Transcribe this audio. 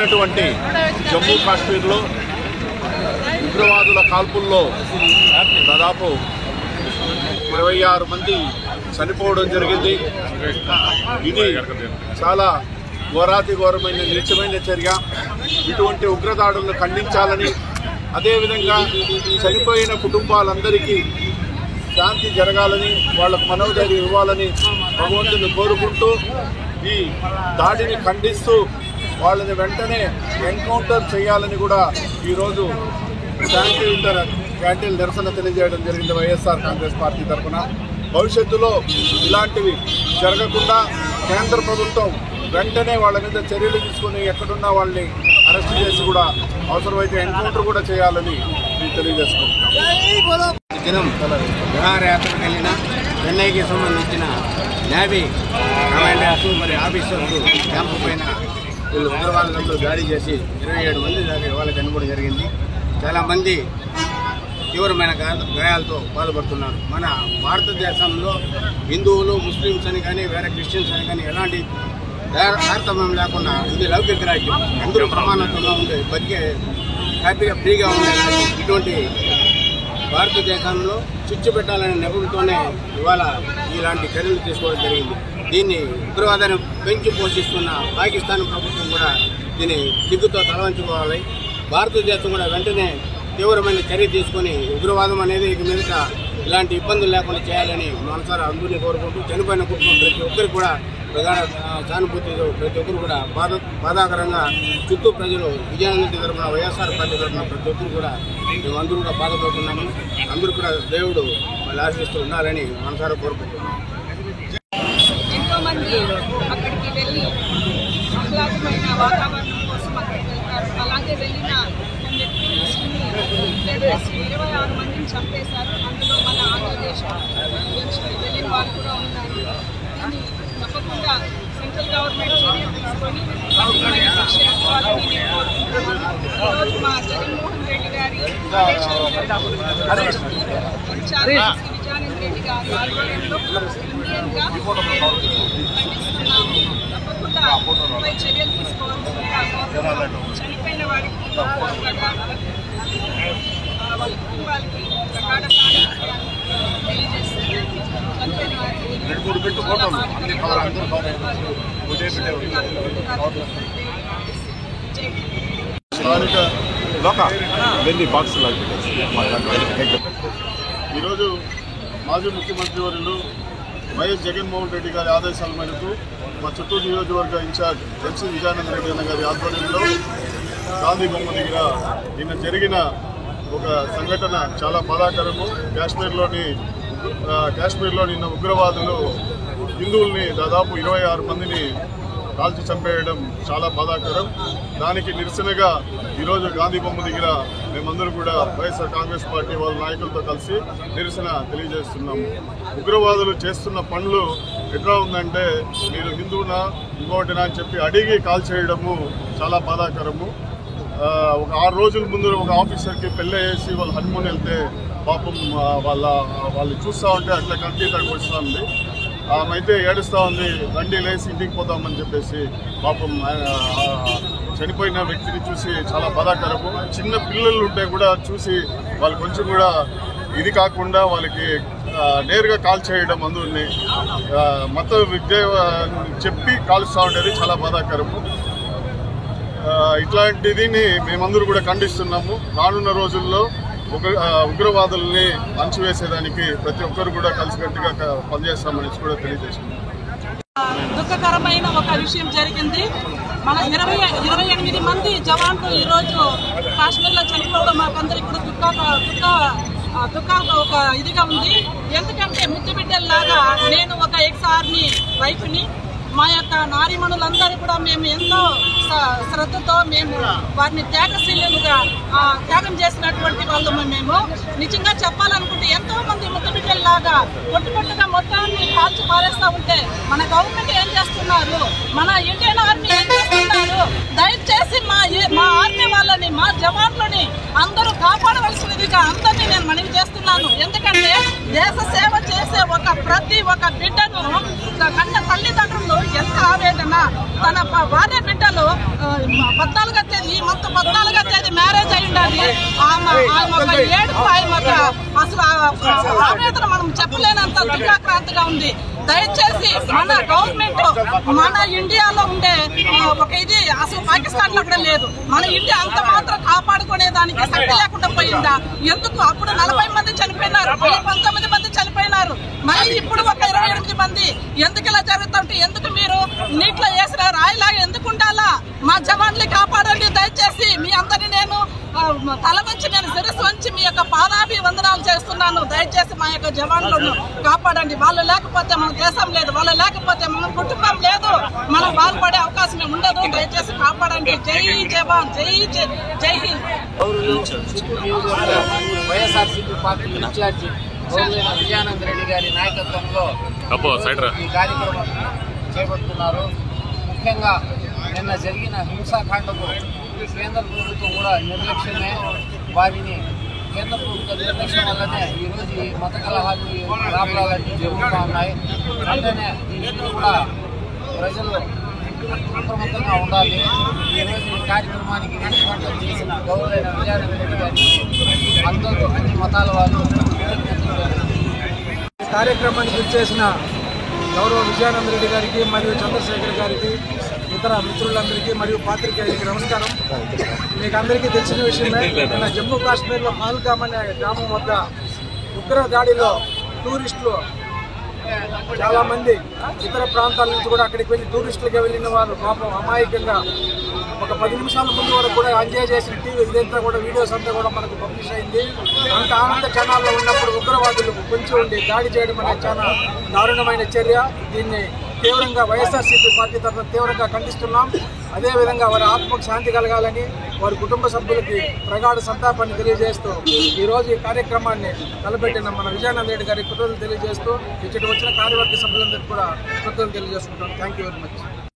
జరిగినటువంటి జమ్మూ కాశ్మీర్లో ఉగ్రవాదుల కాల్పుల్లో దాదాపు 26 మంది చనిపోవడం జరిగింది. ఇది చాలా ఘోరాతి ఘోరమైన నీచమైన చర్య. ఇటువంటి ఉగ్రదాడులను ఖండించాలని, అదేవిధంగా చనిపోయిన కుటుంబాలందరికీ శాంతి జరగాలని, వాళ్ళకు మనోధైర్యం ఇవ్వాలని భగవంతుని కోరుకుంటూ ఈ దాడిని ఖండిస్తూ వాళ్ళని వెంటనే ఎన్కౌంటర్ చేయాలని కూడా ఈరోజు క్యాంటీన్ నిరసన తెలియజేయడం జరిగింది వైఎస్ఆర్ కాంగ్రెస్ పార్టీ తరఫున. భవిష్యత్తులో ఇలాంటివి జరగకుండా కేంద్ర ప్రభుత్వం వెంటనే వాళ్ళ మీద చర్యలు తీసుకుని ఎక్కడున్నా వాళ్ళని అరెస్ట్ చేసి కూడా అవసరమైతే ఎన్కౌంటర్ కూడా చేయాలని తెలియజేసుకుంటున్నాం. విహారయాత్రకు వెళ్ళిన చెన్నైకి సంబంధించిన నేవీ కమాండర్స్ మరి ఆఫీసర్స్ క్యాంపు పైన వీళ్ళు ఉగ్రవాదులతో దాడి చేసి 27 మంది దాకా ఇవాళ చనిపోవడం జరిగింది. చాలామంది తీవ్రమైన గాయాలతో బాధపడుతున్నారు. మన భారతదేశంలో హిందువులు, ముస్లిమ్స్ అని కానీ వేరే క్రిస్టియన్స్ అని కానీ ఎలాంటి తారతమ్యం లేకుండా ఇది లౌకిక రాజ్యం. అందరూ ప్రమాణంగా ఉండే బతికే హ్యాపీగా ఫ్రీగా ఉండే ఇటువంటి భారతదేశంలో చిచ్చు పెట్టాలనే నెపంతోనే ఇవాళ ఇలాంటి చర్యలు తీసుకోవడం జరిగింది. దీన్ని ఉగ్రవాదాన్ని పెంచి పోషిస్తున్న పాకిస్తాన్ ప్రభుత్వం కూడా దీన్ని సిగ్గుతో తలవంచుకోవాలి. భారతదేశం కూడా వెంటనే తీవ్రమైన చర్య తీసుకొని ఉగ్రవాదం అనేది ఇక మీదట ఇలాంటి ఇబ్బందులు లేకుండా చేయాలని మనసారా అందరినీ కోరుకుంటూ చనిపోయిన కుటుంబం ప్రతి ఒక్కరికి కూడా ప్రధాన సానుభూతితో ప్రతి ఒక్కరు కూడా బాధాకరంగా చుట్టూ ప్రజలు విజయానంద తరఫున వైఎస్ఆర్ పార్టీ తరఫున ప్రతి ఒక్కరు కూడా మేము అందరూ కూడా బాధపడుతున్నాము. అందరూ కూడా దేవుడు వాళ్ళు ఆశిస్తూ ఉండాలని మనసారా కోరుకుంటున్నాము. ఎంతోమంది అక్కడికి వెళ్ళి ఆహ్లాదమైన వాతావరణం కోసం అక్కడికి వెళ్తారు. అలాగే వెళ్ళిన 26 మందిని చంపేశారు. అందులో మన ఆంధ్రప్రదేశ్ వెళ్ళిన వాళ్ళు కూడా ఉన్నారు. దీన్ని తప్పకుండా సెంట్రల్ గవర్నమెంట్ చర్యలు తీసుకొని శిక్ష ఇవ్వాలని నేను కోరుకుంటున్నాను. ఈరోజు మా జగన్మోహన్ రెడ్డి గారి విజయానంద రెడ్డి గారి ఆధ్వర్యంలో ఇండియన్గా ఖండిస్తున్నాము. తప్పకుండా పై చర్యలు తీసుకోవాల్సిందిగా చనిపోయిన వారికి వాళ్ళ కుటుంబాలకి ప్రగాఢ తెలియజేస్తారు. చనిపోయిన వారికి ఈరోజు మాజీ ముఖ్యమంత్రి వర్యులు వైఎస్ జగన్మోహన్ రెడ్డి గారి ఆదేశాల మేరకు మా చిత్తూరు నియోజకవర్గ ఇన్ఛార్జ్ ఎంసీ విజయానంద రెడ్డి అన్న గారి ఆధ్వర్యంలో గాంధీ బొమ్మ దగ్గర నిన్న జరిగిన ఒక సంఘటన చాలా బాధాకరము. కాశ్మీర్లో నిన్న ఉగ్రవాదులు హిందువుల్ని దాదాపు 26 మందిని కాల్చి చంపేయడం చాలా బాధాకరం. దానికి నిరసనగా ఈరోజు గాంధీ బొమ్మ దగ్గర మేమందరూ కూడా వైఎస్ఆర్ కాంగ్రెస్ పార్టీ వాళ్ళ నాయకులతో కలిసి నిరసన తెలియజేస్తున్నాము. ఉగ్రవాదులు చేస్తున్న పనులు ఎట్లా ఉందంటే మీరు హిందువునా ఇంకోటినా అని చెప్పి అడిగి కాల్ చేయడము చాలా బాధాకరము. ఒక 6 రోజుల ముందు ఒక ఆఫీసర్కి పెళ్ళి చేసి వాళ్ళు హనుమూన్ వెళ్తే పాపం వాళ్ళు చూస్తూ ఉంటే అట్లా కంటి తగ్గ వస్తూ ఉంది. ఆమె అయితే ఏడుస్తూ ఉంది, రండి లేసి ఇంటికి పోతామని చెప్పేసి. పాపం చనిపోయిన వ్యక్తిని చూసి చాలా బాధాకరము. చిన్న పిల్లలు ఉంటే కూడా చూసి వాళ్ళు కొంచెం కూడా ఇది కాకుండా వాళ్ళకి నేరుగా కాల్ చేయడం అందుని మత విద్య చెప్పి కాలుస్తూ ఉండేది చాలా బాధాకరము. ఇట్లాంటిదిని మేమందరూ కూడా ఖండిస్తున్నాము. రానున్న రోజుల్లో ఉగ్రవాదుల్ని అణచివేసేదానికి ప్రతి ఒక్కరు కూడా కలిసికట్టుగా పనిచేస్తామని కూడా తెలియజేస్తున్నాం. దుఃఖకరమైన ఒక విషయం జరిగింది. మన 28 మంది జవాన్లు ఈరోజు కాశ్మీర్లో చనిపోవడం మాకందరికి దుఃఖాలు ఒక ఇదిగా ఉంది. ఎందుకంటే ముద్దు బిడ్డల్లాగా నేను ఒక ఎక్స్ ఆర్మీ వైఫ్ని. మా యొక్క నారీమణులందరూ కూడా మేము ఎంతో శ్రద్ధతో మేము వారిని త్యాగశీలుగా త్యాగం చేసినటువంటి వాళ్ళము. మేము నిజంగా చెప్పాలనుకుంటే ఎంతో మంది ముద్దు బిడ్డల్లాగా పొట్టుగా మొత్తాన్ని కాల్చి పారేస్తూ ఉంటే మన గవర్నమెంట్ ఏం చేస్తున్నారు, మన ఇండియన్ ఆర్మీ ఏం చేస్తున్నారు? దయచేసి మా ఆర్మీ వాళ్ళని, మా జవాన్లని అందరూ కాపాడవలసినదిగా అందరినీ నేను మనవి చేస్తున్నాను. ఎందుకంటే దేశ సేవ చేసే ప్రతి ఒక్క బిడ్డను కన్న తల్లిదండ్రులు ఎంత ఆవేదన, తన భార్య బిడ్డలు 14 ఆయన ఒక ఏడుపు, ఆయన ఒక అసలు ఆవేదన మనం చెప్పలేనంత దుఃఖాక్రాంతిగా ఉంది. దయచేసి మన గవర్నమెంట్ మన ఇండియాలో ఉండే ఒక ఇది అసలు పాకిస్తాన్ లో కూడా లేదు. మన ఇండియా అంత మాత్రం కాపాడుకునే దానికి శక్తి లేకుండా పోయిందా? ఎందుకు అప్పుడు 40 మంది చనిపోయినారు, 19 మంది చనిపోయినారు, మళ్ళీ ఇప్పుడు ఒక 28 మంది. ఎందుకు ఇలా జరుగుతుంటే ఎందుకు మీరు నీటిలో వేసిన రాయిలాగా ఎందుకు ఉండాలా? మా జవాన్లు కాపాడండి దయచేసి. మీ అందరినీ నేను తల వంచి నేను శిరస్సు వంచి మీ యొక్క పాదాభివందనాలు చేస్తున్నాను. దయచేసి మా యొక్క జవాన్లను కాపాడండి. వాళ్ళు లేకపోతే మన దేశం లేదు, వాళ్ళు లేకపోతే మన కుటుంబం లేదు, మనం బాధపడే అవకాశమే ఉండదు. దయచేసి కాపాడండి. జై జవాన్, జై హింద్. వైఎస్ఆర్సీపీ పార్టీ ఇన్ఛార్జి విజయానంద రెడ్డి గారి నాయకత్వంలో ఈ కార్యక్రమం చేపడుతున్నారు. ముఖ్యంగా నిన్న జరిగిన హింసాకాండకు కేంద్ర ప్రభుత్వం కూడా నిర్లక్ష్యమే. వారిని కేంద్ర ప్రభుత్వ నిర్లక్ష్యం వల్లనే ఈరోజు ఈ మత కలహాలు, రాబడాలన్నీ జరుగుతూ ఉన్నాయి. వెంటనే దీనికి కూడా ప్రజలు అప్రమత్తంగా ఉండాలి. ఈరోజు ఈ కార్యక్రమానికి ఏర్పాట్లు చేసిన గౌరవైన విజయానంద రెడ్డి గారిని అందరూ అన్ని మతాల వారు కార్యక్రమానికి వచ్చేసిన గౌరవ విజయానంద రెడ్డి గారికి మరియు చంద్రశేఖర్ గారికి, ఇతర మిత్రులందరికీ మరియు పాత్రికేయులకి నమస్కారం. మీకు అందరికీ తెలిసిన విషయమే, నిన్న జమ్మూ కాశ్మీర్లో పహల్గామ్ అనే గ్రామం వద్ద ఉగ్ర దాడిలో టూరిస్టులు చాలామంది ఇతర ప్రాంతాల నుంచి కూడా అక్కడికి వెళ్ళి టూరిస్టులుగా వెళ్ళిన వాళ్ళు పాపం అమాయకంగా ఒక 10 నిమిషాల ముందు వరకు కూడా ఎంజాయ్ చేసిన టీవీ ఇదంతా కూడా వీడియోస్ అంతా కూడా మనకు పబ్లిష్ అయింది. అంత ఆనంద క్షణాల్లో ఉన్నప్పుడు ఉగ్రవాదులు పొంచి ఉండి దాడి చేయడం అనేది చాలా దారుణమైన చర్య. దీన్ని తీవ్రంగా వైఎస్ఆర్సీపీ పార్టీ తరఫున తీవ్రంగా ఖండిస్తున్నాం. అదేవిధంగా వారి ఆత్మకు శాంతి కలగాలని వారి కుటుంబ సభ్యులకి ప్రగాఢ సంతాపాన్ని తెలియజేస్తూ ఈరోజు ఈ కార్యక్రమాన్ని తలపెట్టిన మన విజయానంద రెడ్డి గారికి కృతజ్ఞతలు తెలియజేస్తూ ఇచ్చటి వచ్చిన కార్యవర్గ సభ్యులందరికీ కూడా కృతజ్ఞతలు తెలియజేసుకుంటాం. Thank you very much.